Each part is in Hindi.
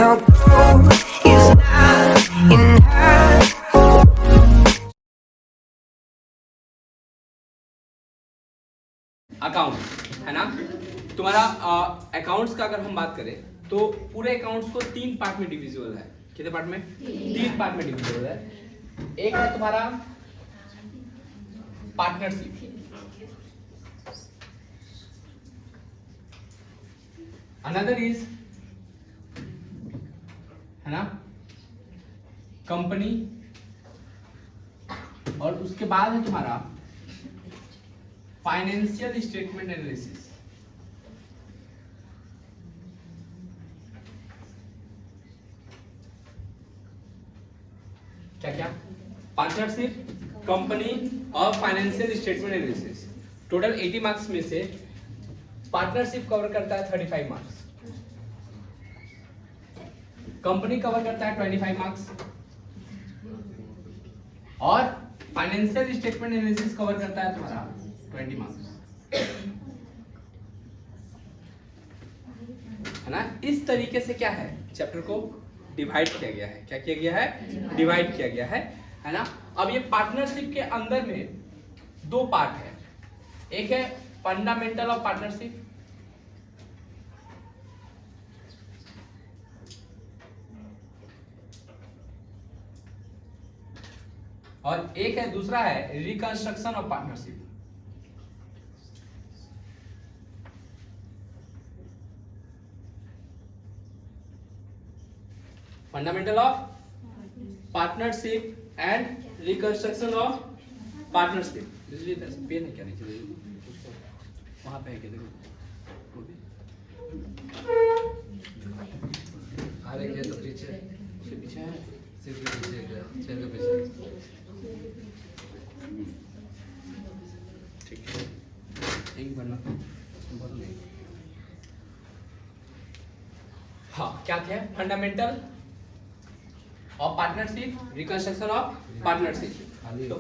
no gold is not enough. Account है ना, तुम्हारा अकाउंट्स का अगर हम बात करें तो पूरे अकाउंट्स को 3 पार्ट में डिविजिबल है। कितने पार्ट में? 3 पार्ट में डिविजिबल है। एक है तुम्हारा पार्टनरशिप, अनदर इज है ना कंपनी, और उसके बाद है तुम्हारा फाइनेंशियल स्टेटमेंट एनालिसिस। क्या क्या? पार्टनरशिप, कंपनी और financial statement analysis. Total 80 marks में से पार्टनरशिप कवर करता है 35 मार्क्स, कंपनी कवर करता है 25 मार्क्स, और फाइनेंशियल स्टेटमेंट एनालिसिस कवर करता है तुम्हारा 20 मार्क्स, है ना। इस तरीके से क्या है, चैप्टर को डिवाइड किया गया है। क्या किया गया है? डिवाइड किया गया है ना। अब ये पार्टनरशिप के अंदर में 2 पार्ट है। एक है फंडामेंटल ऑफ पार्टनरशिप, और एक है दूसरा है reconstruction of partnership. Fundamental of partnership and reconstruction of partnership. Pen है क्या नीचे? वहां पे है क्या? देखो अरे ये तो पीछे पीछे है, सिर्फ पीछे चेयर के पीछे। ठीक है, एक बनना बोल नहीं। हाँ, क्या थे? Fundamental of partnership, reconstruction of partnership. तो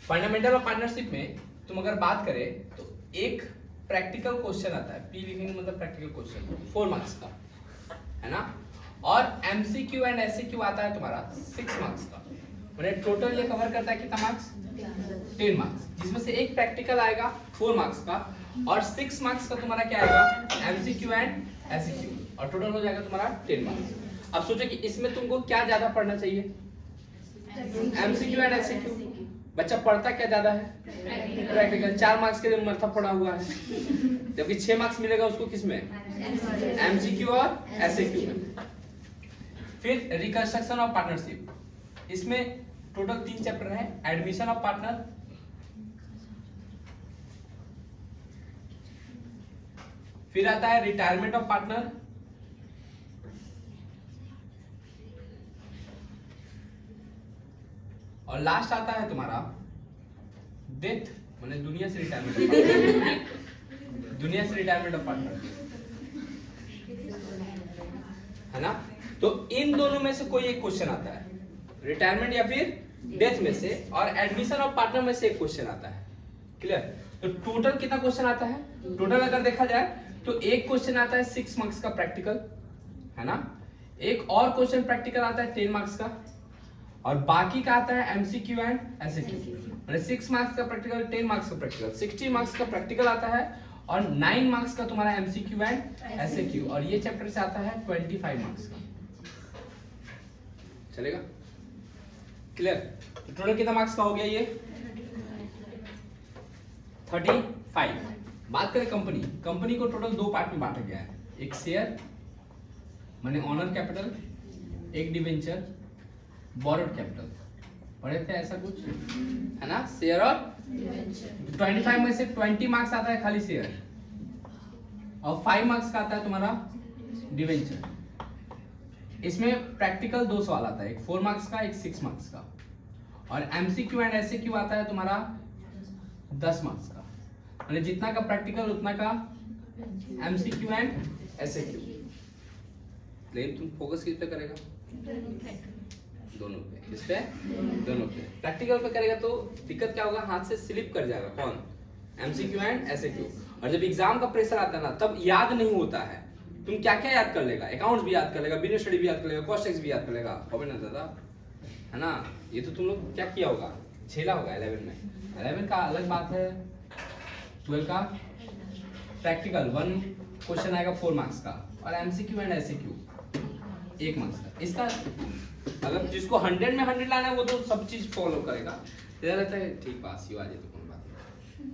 फंडामेंटल ऑफ पार्टनरशिप में तुम अगर बात करें तो एक प्रैक्टिकल क्वेश्चन आता है, पी लिखेंगे मतलब प्रैक्टिकल क्वेश्चन 4 मार्क्स का, है ना। और एमसीक्यू एंड एससीक्यू आता है तुम्हारा 6 मार्क्स का। मतलब टोटल ये कवर करता है कितना मार्क्स? 10 मार्क्स, जिसमें से एक प्रैक्टिकल आएगा 4 मार्क्स का, और 6 मार्क्स का तुम्हारा क्या आएगा? एमसीक्यू एंड एससीक्यू, और टोटल हो जाएगा तुम्हारा 10 मार्क्स। अब सोचो कि इसमें तुमको क्या ज्यादा पढ़ना चाहिए? MCQ and SCQ. बच्चा पढ़ता क्या ज्यादा है? प्रैक्टिकल। 4 मार्क्स के लिए मरथा पड़ा हुआ है, जबकि 6 मार्क्स मिलेगा उसको किसमें? एमसीक्यू और एससीक्यू में। फिर रिकंस्ट्रक्शन ऑफ पार्टनरशिप, इसमें टोटल 3 चैप्टर है। एडमिशन ऑफ पार्टनर, फिर आता है रिटायरमेंट ऑफ पार्टनर, और लास्ट आता है तुम्हारा डेथ, माने दुनिया से रिटायरमेंट, दुनिया से रिटायरमेंट ऑफ पार्टनर, है ना। तो इन दोनों में से कोई एक क्वेश्चन आता है, रिटायरमेंट या फिर डेथ में से, और एडमिशन ऑफ पार्टनर में से एक क्वेश्चन आता है। क्लियर? तो टोटल कितना क्वेश्चन आता है? टोटल अगर देखा जाए तो एक क्वेश्चन आता है 6 मार्क्स का प्रैक्टिकल, है ना। एक और क्वेश्चन प्रैक्टिकल आता है 10 मार्क्स का, और बाकी का आता है एमसीक्यू एंड एससीक्यू। मतलब 6 मार्क्स का प्रैक्टिकल, 10 मार्क्स का प्रैक्टिकल, 60 मार्क्स का प्रैक्टिकल आता है, और 9 मार्क्स का तुम्हारा एमसीक्यू एंड एससीक्यू, और ये चैप्टर से आता है 25 मार्क्स का। चलेगा? क्लियर? तो टोटल कितना मार्क्स का हो गया ये? 35। बात करें कंपनी, कंपनी को टोटल 2 पार्ट में बांटा गया है। एक शेयर माने ऑनर कैपिटल, एक डिवेंचर बोरोड कैपिटल। पढ़े थे ऐसा कुछ, है ना। शेयर और 25 में से 20 मार्क्स आता है खाली शेयर, और 5 मार्क्स का आता है तुम्हारा डिवेंचर। इसमें प्रैक्टिकल 2 सवाल आता है, एक 4 मार्क्स का, एक 6 मार्क्स का, और एमसीक्यू एंड एससीक्यू आता है तुम्हारा 10 मार्क्स का। मतलब जितना का प्रैक्टिकल उतना का एमसीक्यू एंड एससीक्यू। लेकिन तुम फोकस किस पे करेगा? दोनों पे। किस पे? दोनों पे। प्रैक्टिकल पे करेगा तो दिक्कत क्या होगा? हाथ से स्लिप कर जाएगा। कौन? MCQ and SAQ. और जब एग्जाम का प्रेशर आता है ना तब याद नहीं होता है। तुम क्या क्या याद कर लेगा, अकाउंट्स भी याद कर लेगा, बिजनेस स्टडी भी याद कर लेगा, कॉस्ट टैक्स भी याद कर लेगा, होगा ना दादा, है ना। ये तो तुम लोग क्या किया होगा, झेला होगा 11 में। 11 का अलग बात है, 12 का प्रैक्टिकल 1 क्वेश्चन आएगा 4 मार्क्स का, और एमसीक्यू एंड एसएक्यू 1 मार्क्स का। इसका अगर जिसको 100 में 100 लाना है वो तो सब चीज फॉलो करेगा, इधर रहता है ठीक पास ही आ जाए तो कौन बात नहीं।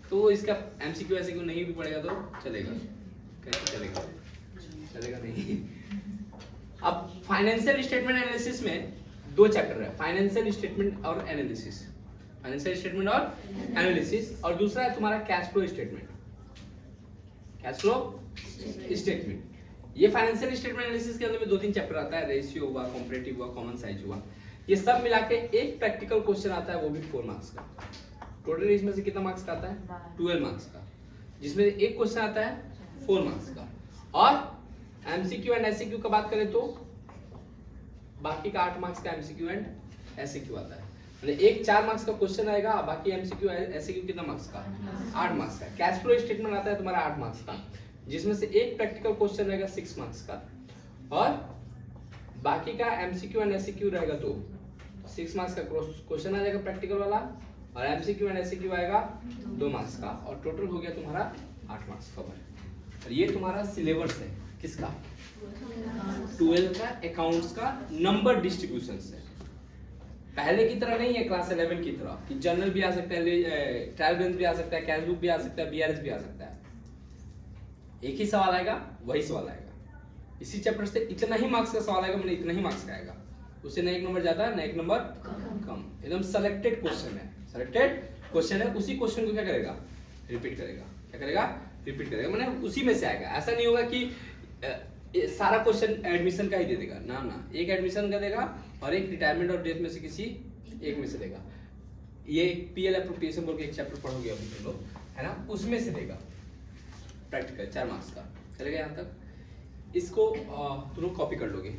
तो इसका एमसीक्यू एसएक्यू नहीं भी पड़ेगा तो चलेगा, कैसे चलेगा, चलेगा नहीं। अब फाइनेंशियल स्टेटमेंट एनालिसिस में 2 चैप्टर है, फाइनेंशियल स्टेटमेंट और एनालिसिस, फाइनेंशियल स्टेटमेंट और एनालिसिस, और दूसरा है तुम्हारा cash flow statement, cash flow statement. ये फाइनेंशियल स्टेटमेंट एनालिसिस के अंदर में 2-3 चैप्टर आता है, रेशियो हुआ, कंपैरेटिव हुआ, कॉमन साइज हुआ, ये सब मिला के एक प्रैक्टिकल क्वेश्चन आता है, वो भी 4 मार्क्स का। टोटल इसमें से कितना मार्क्स का आता है, 12 मार्क्स का, जिसमें एक क्वेश्चन आता है 4 मार्क्स का। और एमसीक्यू एंड एससीक्यू का बात करें तो बाकी का 8 मार्क्स का एमसीक्यू एंड एससीक्यू आता है, मतलब एक 4 मार्क्स का क्वेश्चन आएगा, बाकी एमसीक्यू एससीक्यू कितना मार्क्स का, 8 मार्क्स का। कैश फ्लो स्टेटमेंट आता है तुम्हारा 8 मार्क्स का, जिसमें से एक प्रैक्टिकल क्वेश्चन रहेगा 6 मार्क्स का, और बाकी का एमसीक्यू एंड एससीक्यू रहेगा तो 6 मार्क्स का क्वेश्चन आ जाएगा प्रैक्टिकल वाला, और एमसीक्यू एंड एससीक्यू आएगा 2 मार्क्स का, और टोटल हो गया तुम्हारा 8 मार्क्स कवर। और ये तुम्हारा सिलेबस है किसका, 12 का अकाउंट्स का नंबर डिस्ट्रीब्यूशन से। पहले की तरह नहीं है क्लास 11 की तरह कि जर्नल भी आ सकता है, ट्रायल बैलेंस भी आ सकता है, कैश बुक भी आ सकता है, बीआरएस भी आ सकता है। एक ही सवाल आएगा, वही सवाल आएगा। इसी चैप्टर से इतना ही मार्क्स का सवाल आएगा, मतलब इतना ही मार्क्स का आएगा, उससे ना 1 नंबर ज्यादा ना 1 नंबर कम। एकदम सेलेक्टेड क्वेश्चन है, सेलेक्टेड क्वेश्चन है, उसी क्वेश्चन को क्या करेगा, रिपीट करेगा। क्या करेगा, रिपीट करेगा, मतलब उसी में से आएगा। ऐसा नहीं होगा कि सारा क्वेश्चन एडमिशन का ही दे देगा, ना ना, एक एडमिशन का देगा और एक रिटायरमेंट और डेथ में से किसी एक में से देगा। ये पीएल एप्रोप्रिएशन बोल के एक चैप्टर पढ़ोगे अभी तुम लोग, है ना, उसमें से देगा प्रैक्टिकल 4 मार्क्स का। चलेगा यहाँ तक, इसको तुम लोग कॉपी कर लोगे।